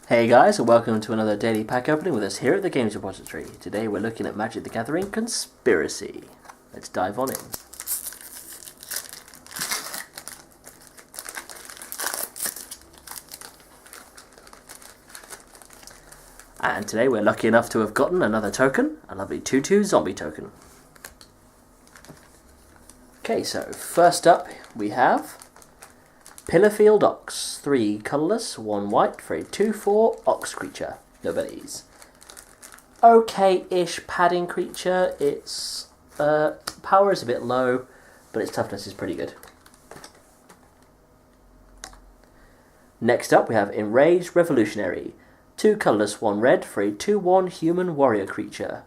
Hey guys, and welcome to another daily pack opening with us here at the Games Repository. Today we're looking at Magic the Gathering Conspiracy. Let's dive on in. And today we're lucky enough to have gotten another token, a lovely 2/2 zombie token. Okay, so first up we have Pinnerfield Ox, 3 colourless, 1 white for a 2/4 Ox creature. No abilities. Okay-ish padding creature. Its power is a bit low, but its toughness is pretty good. Next up we have Enraged Revolutionary, 2 colourless, 1 red for a 2/1 human warrior creature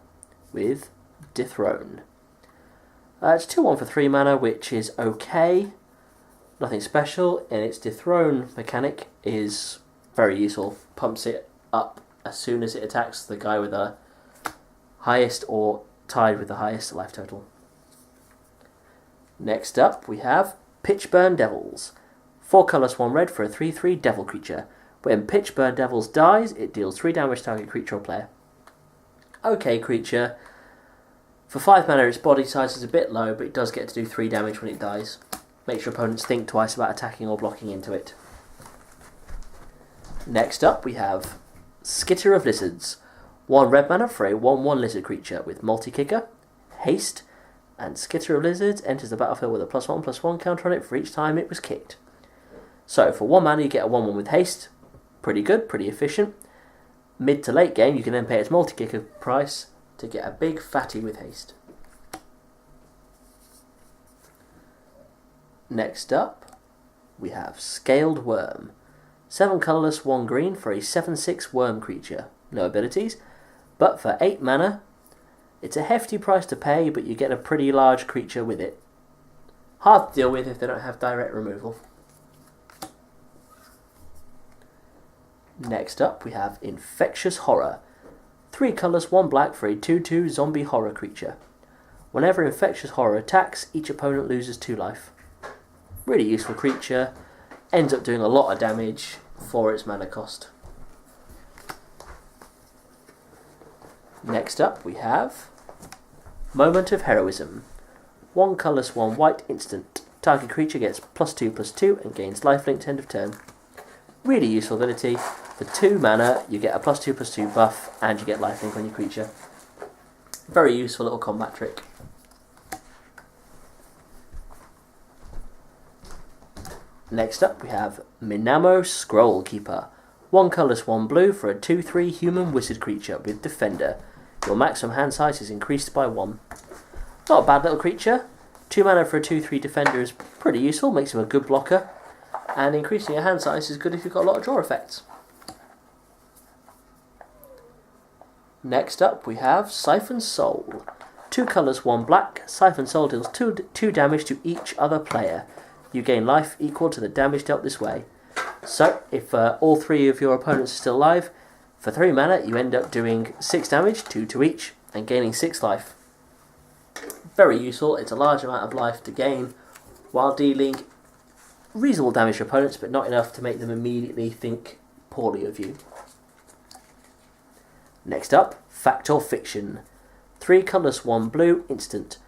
with Dethrone. It's 2/1 for 3 mana, which is okay. Nothing special, and its Dethrone mechanic is very useful. Pumps it up as soon as it attacks the guy with the highest or tied with the highest life total. Next up we have Pitchburn Devils. 4 colours, 1 red for a 3/3 devil creature. When Pitchburn Devils dies, it deals 3 damage to target creature or player. Okay creature. For 5 mana its body size is a bit low, but it does get to do 3 damage when it dies. Makes your opponents think twice about attacking or blocking into it. Next up we have Skitter of Lizards. 1 red mana for a 1/1 lizard creature with multi-kicker, haste, and Skitter of Lizards enters the battlefield with a +1/+1 counter on it for each time it was kicked. So for 1 mana you get a 1/1 with haste. Pretty good, pretty efficient. Mid to late game you can then pay its multi-kicker price to get a big fatty with haste. Next up, we have Scaled Worm. 7 colourless, 1 green for a 7/6 worm creature. No abilities, but for 8 mana, it's a hefty price to pay, but you get a pretty large creature with it. Hard to deal with if they don't have direct removal. Next up, we have Infectious Horror. 3 colours, 1 black for a 2/2 zombie horror creature. Whenever Infectious Horror attacks, each opponent loses 2 life. Really useful creature, ends up doing a lot of damage for its mana cost. Next up we have Moment of Heroism. 1 colourless, 1 white instant. Target creature gets +2/+2 and gains lifelink to end of turn. Really useful ability. For 2 mana you get a +2/+2 buff and you get lifelink on your creature. Very useful little combat trick. Next up we have Minamo Scroll Keeper. 1 colourless, 1 blue for a 2/3 human wizard creature with Defender. Your maximum hand size is increased by 1. Not a bad little creature. 2 mana for a 2/3 Defender is pretty useful, makes him a good blocker. And increasing your hand size is good if you've got a lot of draw effects. Next up we have Ssiphons Soul. 2 colours, 1 black. Ssiphons Soul deals 2 damage to each other player. You gain life equal to the damage dealt this way. So, if all 3 of your opponents are still alive, for 3 mana you end up doing 6 damage, 2 to each, and gaining 6 life. Very useful, it's a large amount of life to gain, while dealing reasonable damage to opponents, but not enough to make them immediately think poorly of you. Next up, Fact or Fiction. 3 colours, 1 blue, instant.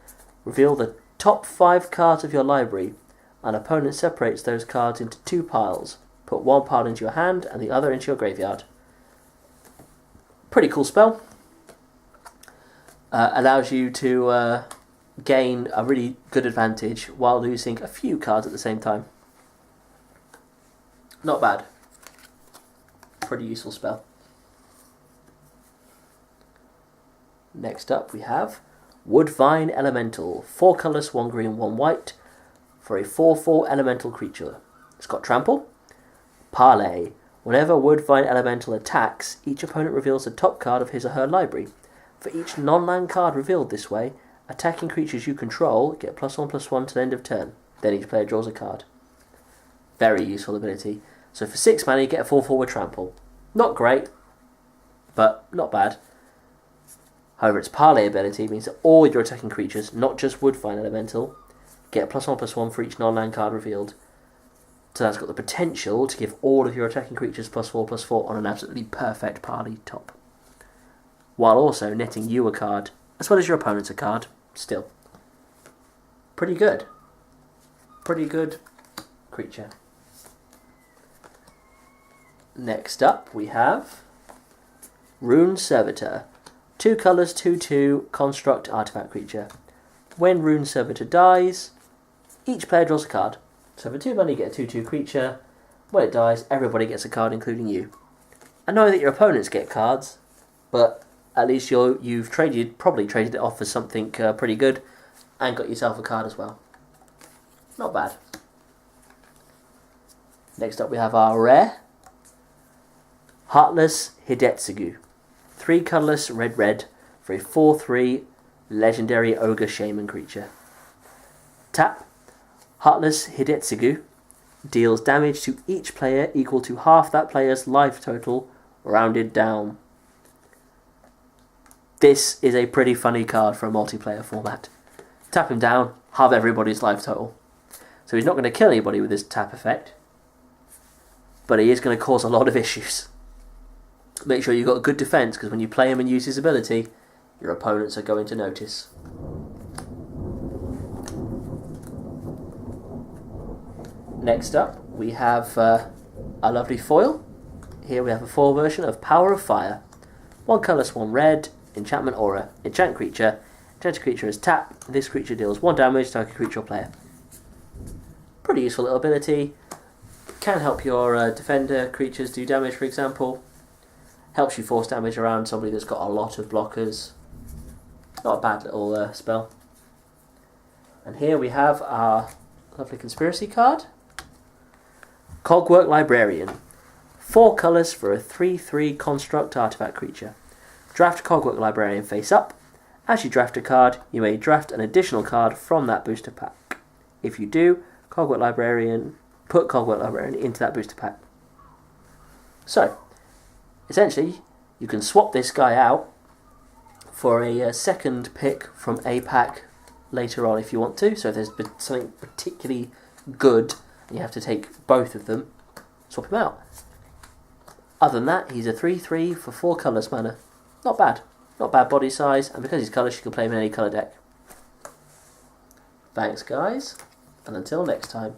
Reveal the top 5 cards of your library. An opponent separates those cards into 2 piles. Put 1 pile into your hand and the other into your graveyard. Pretty cool spell. Allows you to gain a really good advantage while losing a few cards at the same time. Not bad. Pretty useful spell. Next up we have Woodvine Elemental. 4 colours, 1 green, 1 white. For a 4/4 elemental creature. It's got trample. Parlay. Whenever Woodvine Elemental attacks, each opponent reveals the top card of his or her library. For each non-land card revealed this way, attacking creatures you control get +1/+1 to the end of turn. Then each player draws a card. Very useful ability. So for 6 mana you get a 4/4 with trample. Not great, but not bad. However, its Parlay ability means that all your attacking creatures, not just Woodvine Elemental, get +1/+1 for each non-land card revealed. So that's got the potential to give all of your attacking creatures +4/+4 on an absolutely perfect party top. While also netting you a card, as well as your opponent's a card, still. Pretty good. Pretty good creature. Next up we have Rune Servitor. 2 colours, 2/2, construct artifact creature. When Rune Servitor dies, each player draws a card. So for 2 money you get a 2/2 creature. When it dies, everybody gets a card, including you. I know that your opponents get cards, but at least you've probably traded it off for something pretty good, and got yourself a card as well. Not bad. Next up we have our rare, Heartless Hetsig. 3 colourless, red, for a 4/3 legendary ogre shaman creature. Tap, Heartless Hetsig deals damage to each player equal to half that player's life total, rounded down. This is a pretty funny card for a multiplayer format. Tap him down, halve everybody's life total. So he's not going to kill anybody with his tap effect, but he is going to cause a lot of issues. Make sure you've got a good defense, because when you play him and use his ability, your opponents are going to notice. Next up, we have a lovely foil. Here we have a foil version of Power of Fire. 1 colourless, 1 red, enchantment aura. Enchant creature. Enchanted creature is tap. This creature deals 1 damage to target creature or player. Pretty useful little ability. Can help your defender creatures do damage, for example. Helps you force damage around somebody that's got a lot of blockers. Not a bad little spell. And here we have our lovely conspiracy card. Cogwork Librarian. 4 colours for a 3/3 construct artifact creature. Draft Cogwork Librarian face up. As you draft a card, you may draft an additional card from that booster pack. If you do, put Cogwork Librarian into that booster pack. So, essentially, you can swap this guy out for a second pick from a pack later on if you want to. So if there's something particularly good and you have to take both of them, swap him out. Other than that, he's a 3/3 for 4 colours mana. Not bad. Not bad body size, and because he's colourless, you can play him in any colour deck. Thanks guys, and until next time.